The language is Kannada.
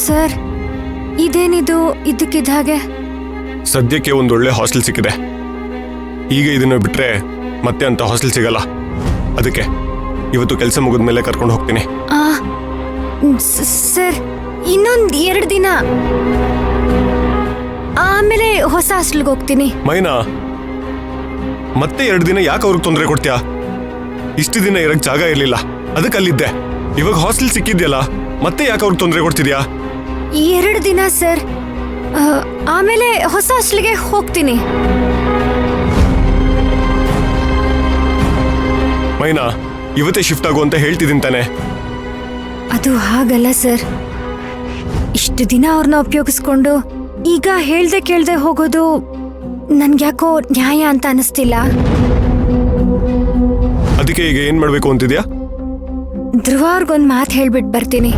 ಸರ್, ಇದೇನಿದು ಇದ್ದಕ್ಕಿದ್ದ ಹಾಗೆ? ಸದ್ಯಕ್ಕೆ ಒಂದು ಒಳ್ಳೆ ಹಾಸ್ಟೆಲ್ ಸಿಕ್ಕಿದೆ. ಈಗ ಇದನ್ನ ಬಿಟ್ರೆ ಮತ್ತೆ ಅಂತ ಹಾಸ್ಟೆಲ್ ಸಿಗಲ್ಲ. ಅದಕ್ಕೆ ಇವತ್ತು ಕೆಲಸ ಮುಗಿದ ಮೇಲೆ ಕರ್ಕೊಂಡು ಹೋಗ್ತೀನಿ. ಸರ್, ಇನ್ನೊಂದು 2 ದಿನ ಆಮೇಲೆ ಹೊಸ ಹಾಸ್ಟೆಲ್ಗೆ ಹೋಗ್ತೀನಿ. ಮೈನಾ, ಮತ್ತೆ 2 ದಿನ ಯಾಕೆ ಅವ್ರಿಗೆ ತೊಂದರೆ ಕೊಡ್ತೀಯಾ? ಇಷ್ಟು ದಿನ ಇರಕ್ ಜಾಗ ಇರ್ಲಿಲ್ಲ, ಅದಕ್ಕೆ ಅಲ್ಲಿದ್ದೆ. ಇವಾಗ ಹಾಸ್ಟೆಲ್ ಸಿಕ್ಕಿದ್ಯಲ್ಲ, ಮತ್ತೆ ಯಾಕೆ ಅವ್ರಿಗೆ ತೊಂದರೆ ಕೊಡ್ತಿದ್ಯಾ? 2 ದಿನ ಸರ್, ಆಮೇಲೆ ಹೊಸ ಹಾಸ್ಟೆಲ್ಗೆ ಹೋಗ್ತೀನಿ. ಮೈನಾ, ಇವತ್ತೇ ಶಿಫ್ಟ್ ಆಗು ಅಂತ ಹೇಳ್ತಿದ್ದೀನಿ ತಾನೆ. ಅದು ಹಾಗಲ್ಲ ಸರ್. ಇಷ್ಟು ದಿನ ಅವ್ರನ್ನ ಉಪಯೋಗಿಸ್ಕೊಂಡು ಈಗ ಹೇಳ್ದೆ ಕೇಳ್ದೆ ಹೋಗೋದು ನನ್ಗ್ಯಾಕೋ ನ್ಯಾಯ ಅಂತ ಅನಿಸ್ತಿಲ್ಲ. ಅದಕ್ಕೆ ಈಗ ಏನ್ ಮಾಡ್ಬೇಕು ಅಂತಿದ್ಯಾ? ಧ್ರುವ ಅವ್ರಿಗೊಂದು ಮಾತು ಹೇಳ್ಬಿಟ್ಟು ಬರ್ತೀನಿ.